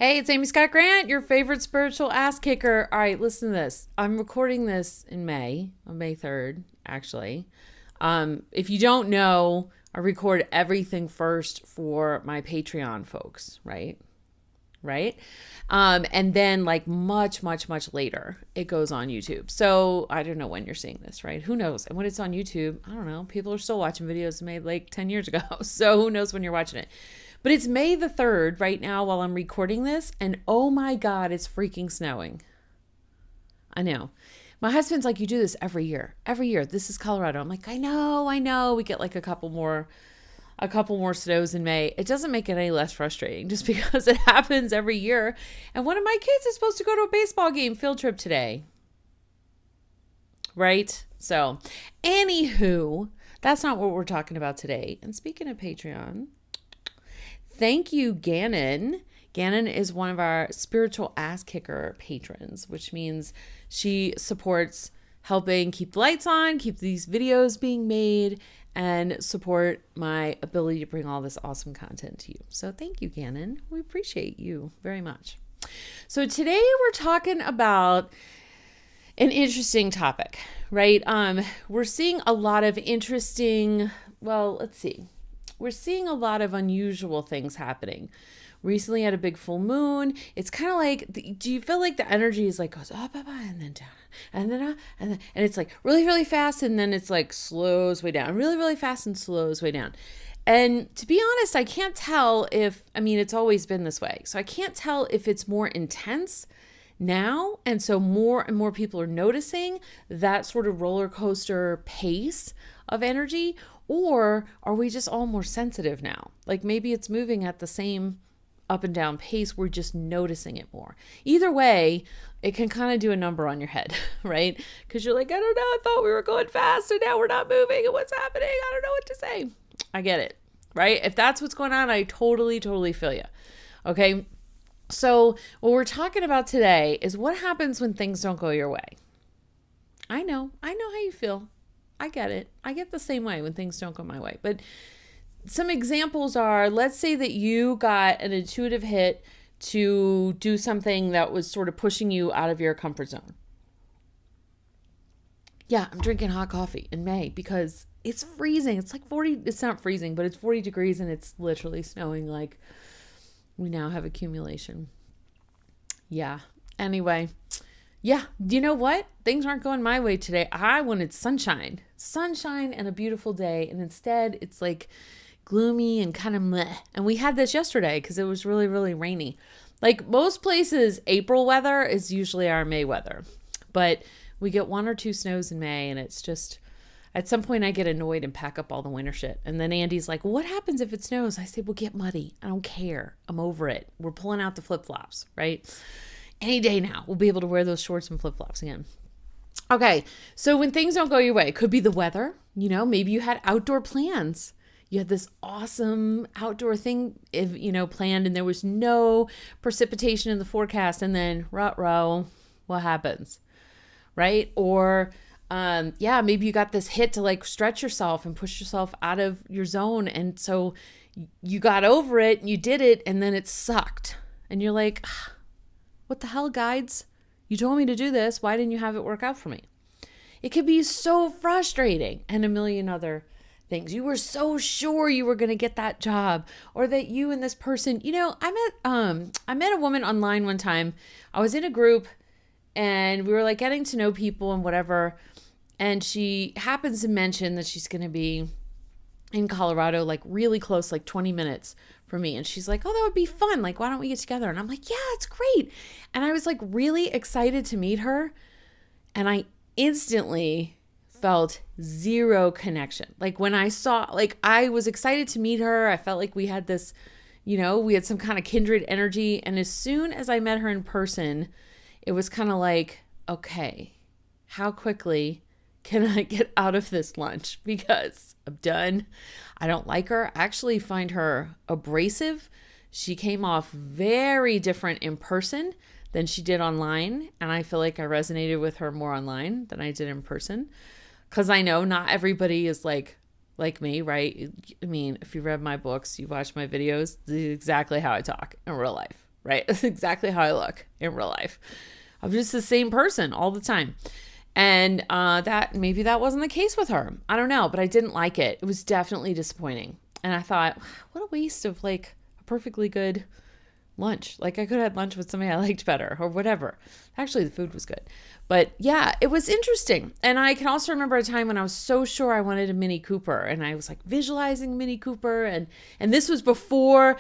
Hey, it's Amy Scott Grant, your favorite spiritual ass kicker. All right, listen to this. I'm recording this in May, on May 3rd, actually. If you don't know, I record everything first for my Patreon folks, right? Right? And then like much later, it goes on YouTube. So I don't know when you're seeing this, right? Who knows? And when it's on YouTube, I don't know. People are still watching videos made like 10 years ago. So who knows when you're watching it? But it's May the 3rd right now while I'm recording this. And oh my God, it's freaking snowing. I know. My husband's like, you do this every year. Every year. This is Colorado. I'm like, I know. We get like a couple more snows in May. It doesn't make it any less frustrating just because it happens every year. And one of my kids is supposed to go to a baseball game field trip today. Right? So, anywho, that's not what we're talking about today. And speaking of Patreon, thank you, Gannon. Gannon is one of our spiritual ass kicker patrons, which means she supports helping keep the lights on, keep these videos being made, and support my ability to bring all this awesome content to you. So thank you, Gannon. We appreciate you very much. So today we're talking about an interesting topic, right? We're seeing a lot of interesting, we're seeing a lot of unusual things happening. Recently had a big full moon. It's kind of like, do you feel like the energy is like goes up, and then down, and then up, and it's like really fast, and then it's like slows way down, really fast and slows way down. And to be honest, I can't tell it's always been this way. So I can't tell if it's more intense now. And so more and more people are noticing that sort of roller coaster pace of energy, or are we just all more sensitive now? Like maybe it's moving at the same up and down pace. We're just noticing it more. Either way, it can kind of do a number on your head, right? Because you're like, I don't know, I thought we were going fast and now we're not moving and what's happening? I don't know what to say. I get it, right? If that's what's going on, I totally feel you. Okay. So what we're talking about today is what happens when things don't go your way. I know how you feel. I get it. I get the same way when things don't go my way. But some examples are, let's say that you got an intuitive hit to do something that was sort of pushing you out of your comfort zone. Yeah, I'm drinking hot coffee in May because it's freezing. It's like 40, it's not freezing, but it's 40 degrees and it's literally snowing. Like we now have accumulation. Yeah. Anyway, yeah, you know what? Things aren't going my way today. I wanted sunshine and a beautiful day. And instead it's like gloomy and kind of meh. And we had this yesterday because it was really rainy. Like most places, April weather is usually our May weather, but we get 1 or 2 snows in May, and it's just, at some point I get annoyed and pack up all the winter shit. And then Andy's like, well, what happens if it snows? I say, we'll get muddy. I don't care. I'm over it. We're pulling out the flip-flops, right? Any day now, we'll be able to wear those shorts and flip-flops again. Okay, so when things don't go your way, it could be the weather. Maybe you had outdoor plans. You had this awesome outdoor thing, planned, and there was no precipitation in the forecast. And then, ruh-roh, what happens, right? Or, maybe you got this hit to like stretch yourself and push yourself out of your zone. And so you got over it and you did it, and then it sucked. And you're like, what the hell, guides? You told me to do this. Why didn't you have it work out for me? It could be so frustrating, and a million other things. You were so sure you were going to get that job, or that you and this person, I met a woman online one time. I was in a group and we were like getting to know people and whatever. And she happens to mention that she's going to be in Colorado, like really close, like 20 minutes from me. And she's like, oh, that would be fun. Like, why don't we get together? And I'm like, yeah, it's great. And I was like really excited to meet her. And I instantly felt zero connection. Like when I saw, like I was excited to meet her. I felt like we had this, we had some kind of kindred energy. And as soon as I met her in person, it was kind of like, okay, how quickly can I get out of this lunch? Because I'm done. I don't like her. I actually find her abrasive. She came off very different in person than she did online. And I feel like I resonated with her more online than I did in person. Because I know not everybody is like me, right? I mean, if you read my books, you watch my videos, this is exactly how I talk in real life. right? That's exactly how I look in real life. I'm just the same person all the time. And that maybe that wasn't the case with her. I don't know, but I didn't like it. It was definitely disappointing. And I thought, what a waste of like a perfectly good lunch. Like I could have had lunch with somebody I liked better or whatever. Actually, the food was good. But yeah, it was interesting. And I can also remember a time when I was so sure I wanted a Mini Cooper and I was like visualizing Mini Cooper and this was before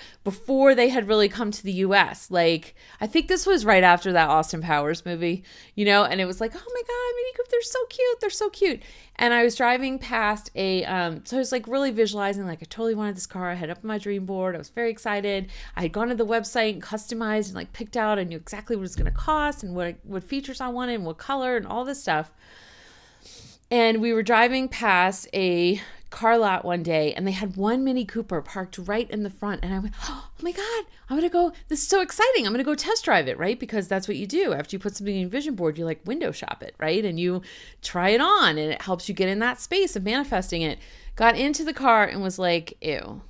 they had really come to the US. Like I think this was right after that Austin Powers movie, you know, and it was like, "Oh my God, Mini Cooper, they're so cute. They're so cute." And I was driving past so I was like really visualizing, like I totally wanted this car. I had it up on my dream board. I was very excited. I had gone to the website and customized and like picked out. I knew exactly what it was going to cost and what features I wanted and what color and all this stuff. And we were driving past a car lot one day and they had one Mini Cooper parked right in the front. And I went, "Oh my God, I'm going to go. This is so exciting. I'm going to go test drive it," right? Because that's what you do. After you put something in your vision board, you like window shop it, right? And you try it on and it helps you get in that space of manifesting it. Got into the car and was like, ew.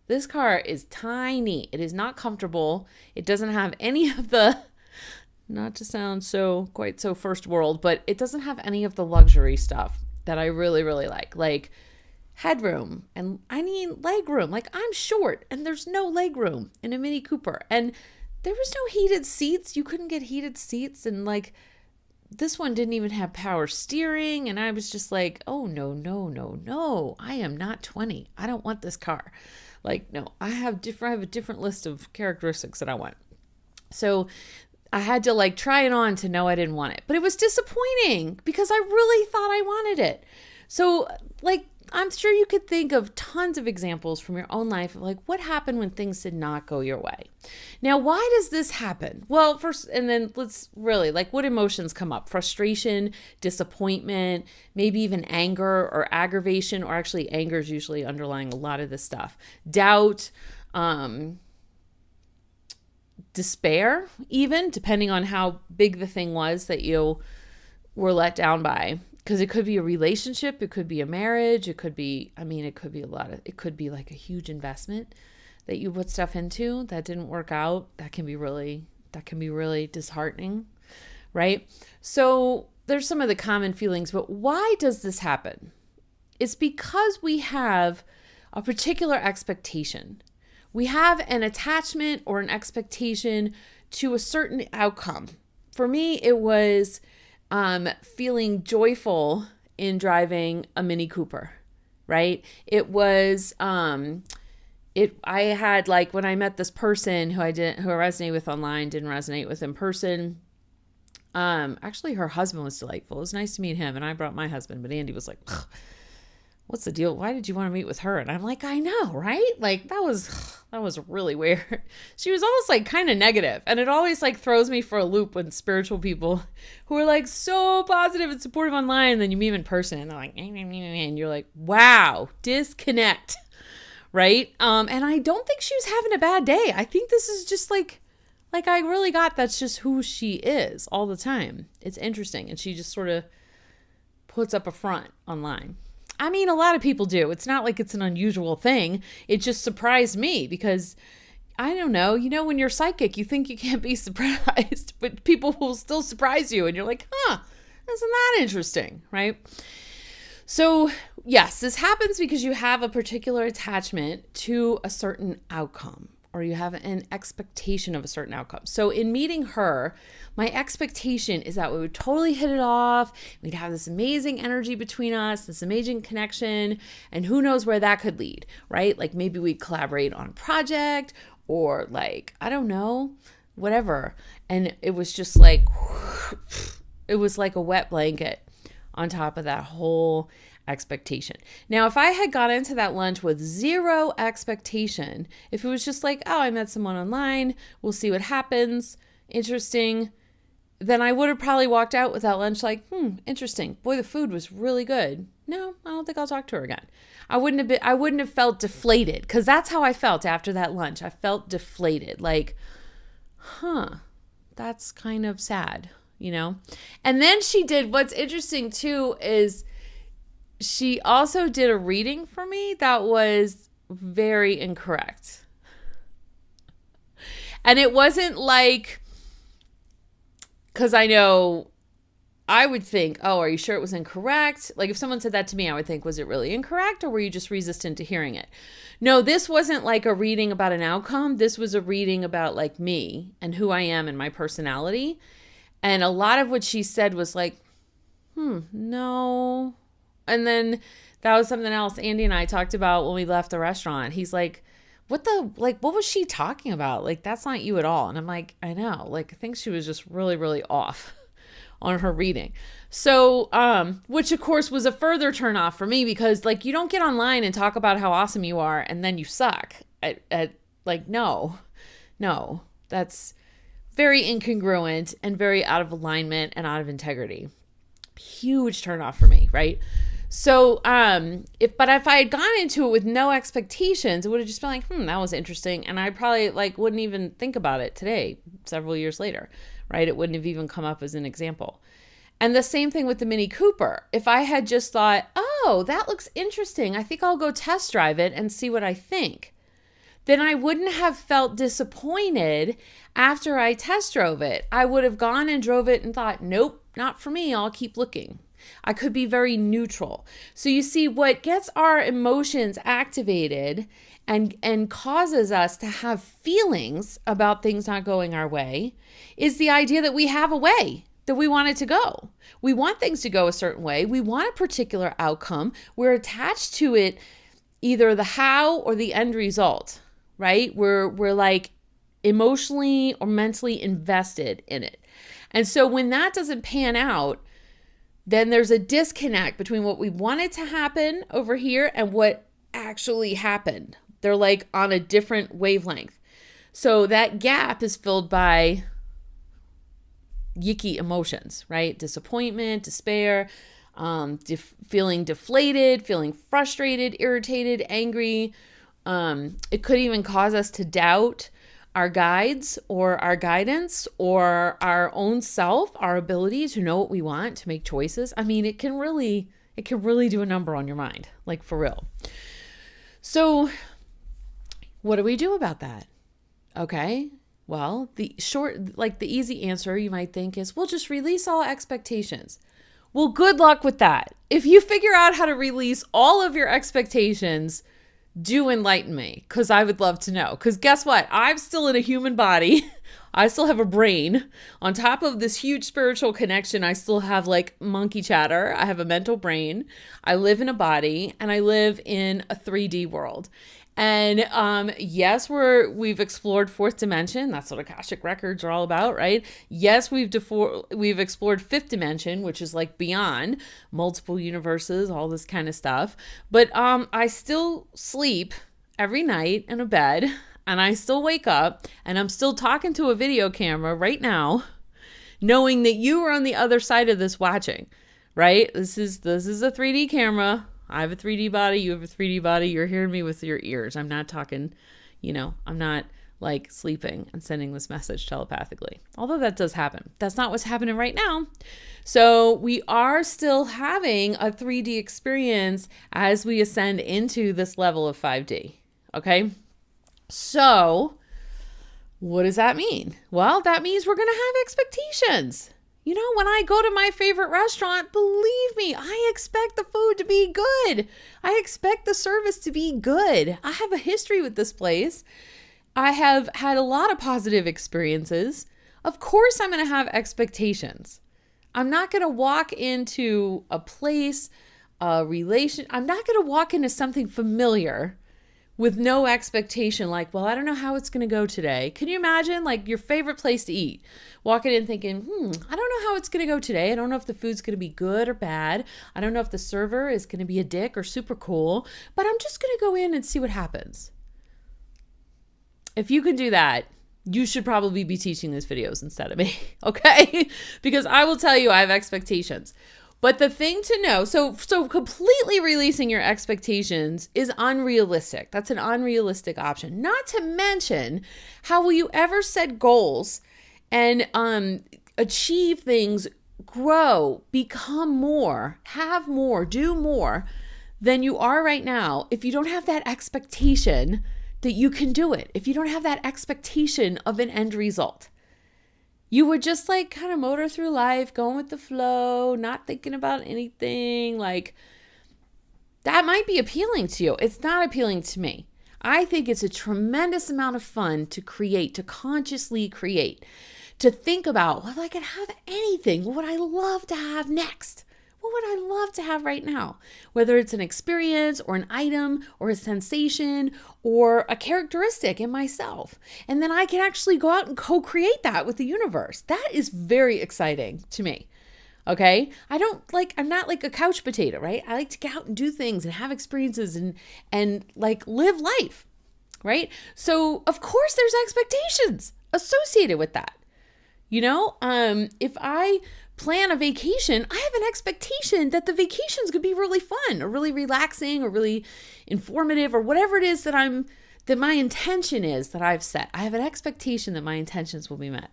This car is tiny. It is not comfortable. It doesn't have any of the, not to sound so quite so first world, but it doesn't have any of the luxury stuff that I really, really like headroom and I need leg room. Like I'm short and there's no leg room in a Mini Cooper and there was no heated seats. You couldn't get heated seats. And like this one didn't even have power steering. And I was just like, oh no. I am not 20. I don't want this car. Like, no, I have a different list of characteristics that I want. So I had to like try it on to know I didn't want it, but it was disappointing because I really thought I wanted it. So like, I'm sure you could think of tons of examples from your own life of like what happened when things did not go your way. Now, why does this happen? Well, first, and then let's really like what emotions come up? Frustration, disappointment, maybe even anger or aggravation, or actually anger is usually underlying a lot of this stuff. Doubt, despair, even depending on how big the thing was that you were let down by. Because it could be a relationship, it could be a marriage, it could be it could be like a huge investment that you put stuff into that didn't work out. That can be really disheartening, right? So there's some of the common feelings, but why does this happen? It's because we have a particular expectation. We have an attachment or an expectation to a certain outcome. For me, it was feeling joyful in driving a Mini Cooper, right? It was, I had like, when I met this person who I resonated with online, didn't resonate with in person. Actually her husband was delightful. It was nice to meet him. And I brought my husband, but Andy was like, "What's the deal? Why did you want to meet with her?" And I'm like, "I know, right?" Like that was really weird. She was almost like kind of negative. And it always like throws me for a loop when spiritual people who are like so positive and supportive online, and then you meet them in person and they're like, and you're like, wow, disconnect. Right. And I don't think she was having a bad day. I think this is just like I really got that's just who she is all the time. It's interesting. And she just sort of puts up a front online. I mean, a lot of people do. It's not like it's an unusual thing. It just surprised me because, I don't know, when you're psychic, you think you can't be surprised, but people will still surprise you. And you're like, isn't that interesting, right? So yes, this happens because you have a particular attachment to a certain outcome, or you have an expectation of a certain outcome. So in meeting her, my expectation is that we would totally hit it off. We'd have this amazing energy between us, this amazing connection, and who knows where that could lead, right? Like maybe we'd collaborate on a project or like, I don't know, whatever. And it was just like, it was like a wet blanket on top of that whole expectation. Now, if I had got into that lunch with zero expectation, if it was just like, oh, I met someone online, we'll see what happens, interesting, then I would have probably walked out with that lunch like, interesting. Boy, the food was really good. No, I don't think I'll talk to her again. I wouldn't have felt deflated, because that's how I felt after that lunch. I felt deflated, like, that's kind of sad, And then she did, what's interesting too is she also did a reading for me that was very incorrect. And it wasn't like, because I know I would think, oh, are you sure it was incorrect? Like if someone said that to me, I would think, was it really incorrect or were you just resistant to hearing it? No, this wasn't like a reading about an outcome. This was a reading about like me and who I am and my personality. And a lot of what she said was like, no. And then that was something else Andy and I talked about when we left the restaurant. He's like, what was she talking about? Like, that's not you at all. And I'm like, I know. Like, I think she was just really, really off on her reading. So, which of course was a further turn off for me because like, you don't get online and talk about how awesome you are and then you suck at like, no, that's very incongruent and very out of alignment and out of integrity. Huge turn off for me. Right. So, if I had gone into it with no expectations, it would have just been like, that was interesting. And I probably like wouldn't even think about it today, several years later, right? It wouldn't have even come up as an example. And the same thing with the Mini Cooper. If I had just thought, oh, that looks interesting, I think I'll go test drive it and see what I think, then I wouldn't have felt disappointed after I test drove it. I would have gone and drove it and thought, nope, not for me. I'll keep looking. I could be very neutral. So you see, what gets our emotions activated and causes us to have feelings about things not going our way is the idea that we have a way that we want it to go. We want things to go a certain way. We want a particular outcome. We're attached to it, either the how or the end result, right? We're like emotionally or mentally invested in it. And so when that doesn't pan out, then there's a disconnect between what we wanted to happen over here and what actually happened. They're like on a different wavelength. So that gap is filled by yicky emotions, right? Disappointment, despair, feeling deflated, feeling frustrated, irritated, angry. It could even cause us to doubt our guides or our guidance or our own self, our ability to know what we want, to make choices. I mean, it can really do a number on your mind, like for real. So what do we do about that? Okay. Well, the easy answer you might think is, we'll just release all expectations. Well, good luck with that. If you figure out how to release all of your expectations, do enlighten me, because I would love to know. Because guess what? I'm still in a human body. I still have a brain. On top of this huge spiritual connection, I still have like monkey chatter. I have a mental brain. I live in a body and I live in a 3D world. And yes, we've explored fourth dimension. That's what Akashic records are all about, right? Yes, we've explored fifth dimension, which is like beyond multiple universes, all this kind of stuff. But I still sleep every night in a bed, and I still wake up, and I'm still talking to a video camera right now, knowing that you are on the other side of this watching, right? This is a 3D camera. I have a 3D body, you have a 3D body, you're hearing me with your ears. I'm not talking, I'm not like sleeping and sending this message telepathically. Although that does happen. That's not what's happening right now. So we are still having a 3D experience as we ascend into this level of 5D. Okay. So what does that mean? Well, that means we're going to have expectations. When I go to my favorite restaurant, believe me, I expect the food to be good. I expect the service to be good. I have a history with this place. I have had a lot of positive experiences. Of course, I'm going to have expectations. I'm not going to walk into a place, a relation. I'm not going to walk into something familiar with no expectation, like, well, I don't know how it's going to go today. Can you imagine, like, your favorite place to eat? Walking in thinking, I don't know how it's going to go today. I don't know if the food's going to be good or bad. I don't know if the server is going to be a dick or super cool, but I'm just going to go in and see what happens. If you can do that, you should probably be teaching these videos instead of me, okay? Because I will tell you, I have expectations. But the thing to know, so completely releasing your expectations is unrealistic. That's an unrealistic option. Not to mention, how will you ever set goals and achieve things, grow, become more, have more, do more than you are right now if you don't have that expectation that you can do it, if you don't have that expectation of an end result. You would just like kind of motor through life, going with the flow, not thinking about anything. Like, that might be appealing to you. It's not appealing to me. I think it's a tremendous amount of fun to create, to consciously create, to think about, well, if I could have anything, what would I love to have next? What would I love to have right now? Whether it's an experience or an item or a sensation or a characteristic in myself. And then I can actually go out and co-create that with the universe. That is very exciting to me. Okay. I'm not like a couch potato, right? I like to get out and do things and have experiences and like live life. Right. So of course there's expectations associated with that. If I plan a vacation, I have an expectation that the vacation's gonna be really fun or really relaxing or really informative or whatever it is that my intention is that I've set. I have an expectation that my intentions will be met.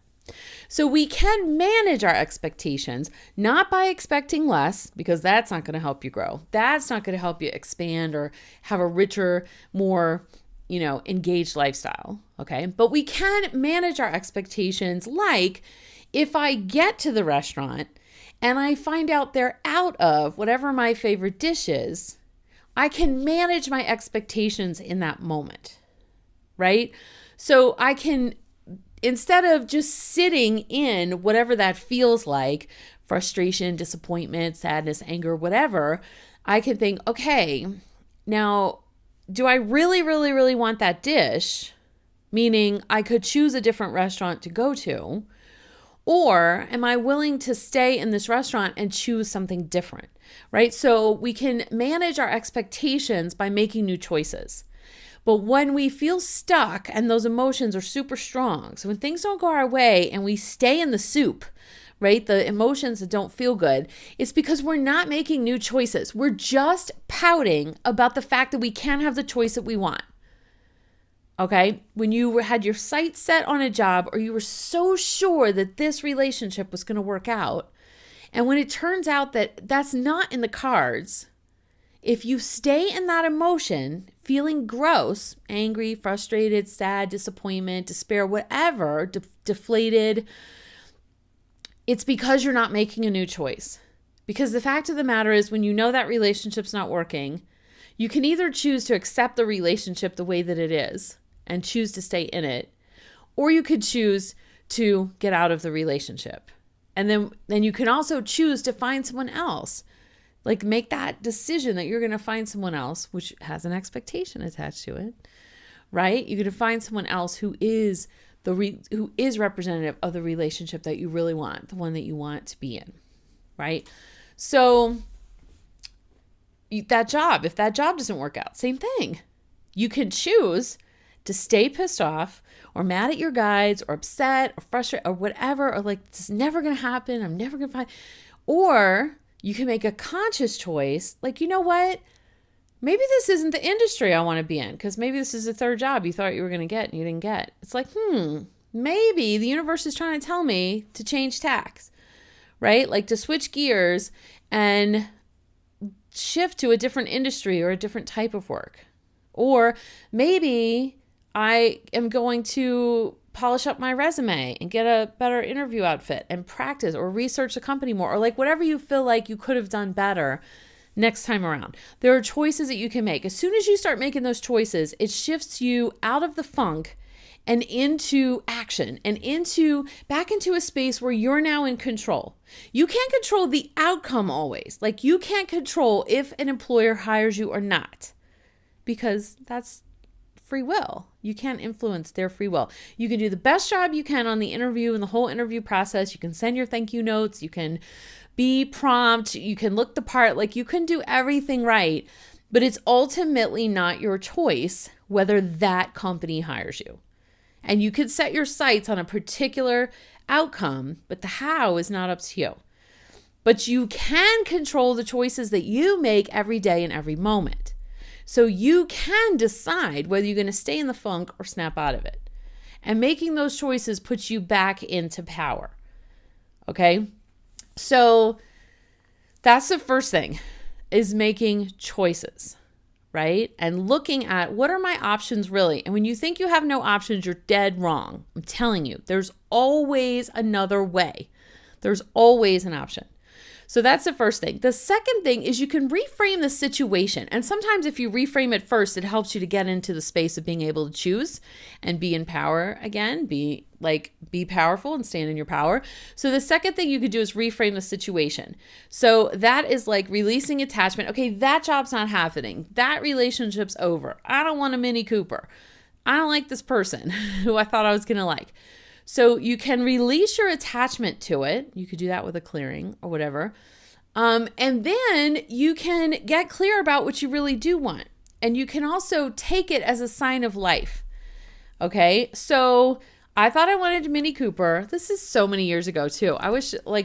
So we can manage our expectations, not by expecting less, because that's not going to help you grow. That's not going to help you expand or have a richer, more, engaged lifestyle. Okay. But we can manage our expectations. Like if I get to the restaurant and I find out they're out of whatever my favorite dish is, I can manage my expectations in that moment. Right. So I can, instead of just sitting in whatever that feels like, frustration, disappointment, sadness, anger, whatever, I can think, okay, now, do I really, really, really want that dish? Meaning I could choose a different restaurant to go to, or am I willing to stay in this restaurant and choose something different, right? So we can manage our expectations by making new choices. But when we feel stuck and those emotions are super strong, so when things don't go our way and we stay in the soup, right, the emotions that don't feel good, it's because we're not making new choices. We're just pouting about the fact that we can't have the choice that we want. Okay? When you had your sights set on a job or you were so sure that this relationship was going to work out, and when it turns out that that's not in the cards, if you stay in that emotion, feeling gross, angry, frustrated, sad, disappointment, despair, whatever, deflated, it's because you're not making a new choice. Because the fact of the matter is, when you know that relationship's not working, you can either choose to accept the relationship the way that it is and choose to stay in it, or you could choose to get out of the relationship. And then you can also choose to find someone else. Like, make that decision that you're going to find someone else, which has an expectation attached to it, right? You're going to find someone else who is who is representative of the relationship that you really want, the one that you want to be in, right? So if that job doesn't work out, same thing. You can choose to stay pissed off or mad at your guides or upset or frustrated or whatever, or like, this is never going to happen. I'm never going to find, or you can make a conscious choice. Like, you know what? Maybe this isn't the industry I want to be in, because maybe this is the third job you thought you were going to get and you didn't get. It's like, maybe the universe is trying to tell me to change tacks, right? Like to switch gears and shift to a different industry or a different type of work. Or maybe I am going to polish up my resume and get a better interview outfit and practice or research the company more, or like whatever you feel like you could have done better next time around. There are choices that you can make. As soon as you start making those choices, it shifts you out of the funk and into action and back into a space where you're now in control. You can't control the outcome always. Like, you can't control if an employer hires you or not, because that's free will. You can't influence their free will. You can do the best job you can on the interview and the whole interview process. You can send your thank you notes. You can be prompt. You can look the part. Like, you can do everything right, but it's ultimately not your choice whether that company hires you. And you could set your sights on a particular outcome, but the how is not up to you. But you can control the choices that you make every day and every moment. So you can decide whether you're going to stay in the funk or snap out of it. And making those choices puts you back into power. Okay? So that's the first thing, is making choices. right? And looking at what are my options really? And when you think you have no options, you're dead wrong. I'm telling you, there's always another way. There's always an option. So that's the first thing. The second thing is you can reframe the situation. And sometimes if you reframe it first, it helps you to get into the space of being able to choose and be in power again, be powerful and stand in your power. So the second thing you could do is reframe the situation. So that is like releasing attachment. Okay, that job's not happening. That relationship's over. I don't want a Mini Cooper. I don't like this person who I thought I was going to like. So you can release your attachment to it. You could do that with a clearing or whatever. And then you can get clear about what you really do want. And you can also take it as a sign of life. Okay. So I thought I wanted a Mini Cooper. This is so many years ago too. I wish we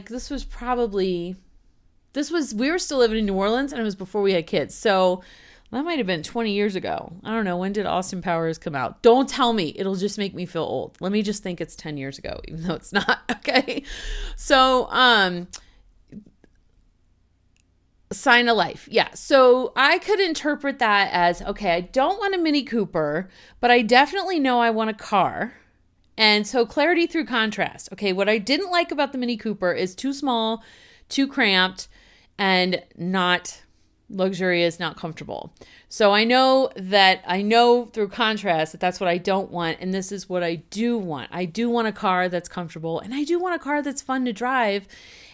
were still living in New Orleans and it was before we had kids. So that might have been 20 years ago. I don't know. When did Austin Powers come out? Don't tell me. It'll just make me feel old. Let me just think it's 10 years ago, even though it's not. Okay. So, sign of life. Yeah. So I could interpret that as, okay, I don't want a Mini Cooper, but I definitely know I want a car. And so clarity through contrast. Okay. What I didn't like about the Mini Cooper is too small, too cramped, and not luxurious, not comfortable. So I know through contrast that that's what I don't want. And this is what I do want. I do want a car that's comfortable, and I do want a car that's fun to drive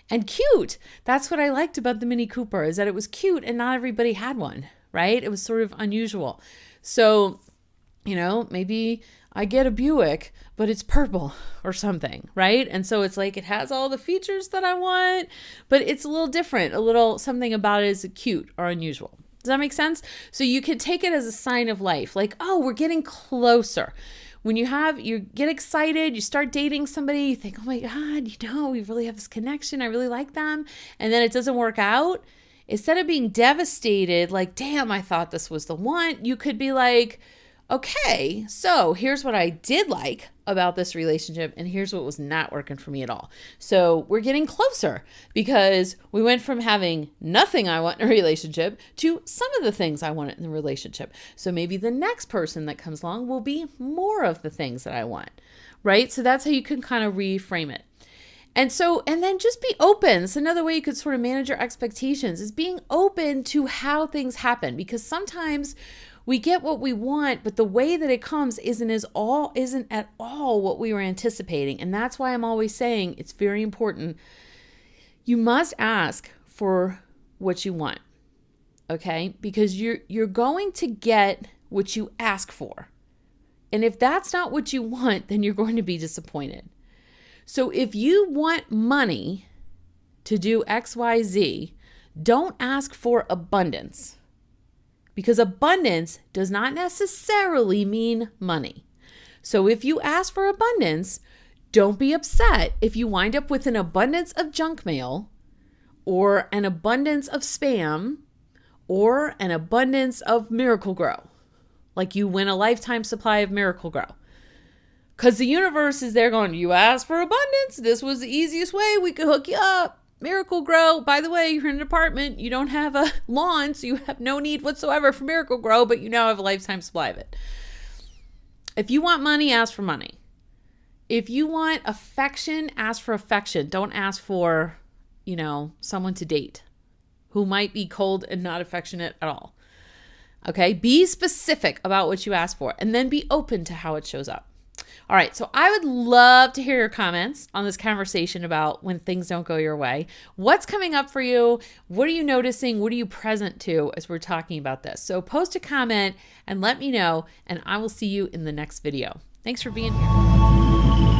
and cute. That's what I liked about the Mini Cooper, is that it was cute and not everybody had one, right? It was sort of unusual. So, maybe I get a Buick, but it's purple or something, right? And so it's like it has all the features that I want, but it's a little different. A little something about it is cute or unusual. Does that make sense? So you could take it as a sign of life, like, oh, we're getting closer. When you get excited, you start dating somebody, you think, oh my God, we really have this connection. I really like them. And then it doesn't work out. Instead of being devastated, like, damn, I thought this was the one, you could be like, okay, so here's what I did like about this relationship, and here's what was not working for me at all. So we're getting closer because we went from having nothing I want in a relationship to some of the things I want in the relationship. So maybe the next person that comes along will be more of the things that I want, right? So that's how you can kind of reframe it. And then just be open. So another way you could sort of manage your expectations is being open to how things happen, because sometimes we get what we want, but the way that it comes isn't at all what we were anticipating. And that's why I'm always saying it's very important. You must ask for what you want, okay? Because you're going to get what you ask for. And if that's not what you want, then you're going to be disappointed. So if you want money to do X, Y, Z, don't ask for abundance. Because abundance does not necessarily mean money. So if you ask for abundance, don't be upset if you wind up with an abundance of junk mail, or an abundance of spam, or an abundance of Miracle-Gro. Like you win a lifetime supply of Miracle-Gro. Because the universe is there going, you asked for abundance. This was the easiest way we could hook you up. Miracle-Gro, by the way, you're in an apartment, you don't have a lawn, so you have no need whatsoever for Miracle-Gro, but you now have a lifetime supply of it. If you want money, ask for money. If you want affection, ask for affection. Don't ask for, someone to date who might be cold and not affectionate at all. Okay, be specific about what you ask for, and then be open to how it shows up. All right, so I would love to hear your comments on this conversation about when things don't go your way. What's coming up for you? What are you noticing? What are you present to as we're talking about this? So post a comment and let me know, and I will see you in the next video. Thanks for being here.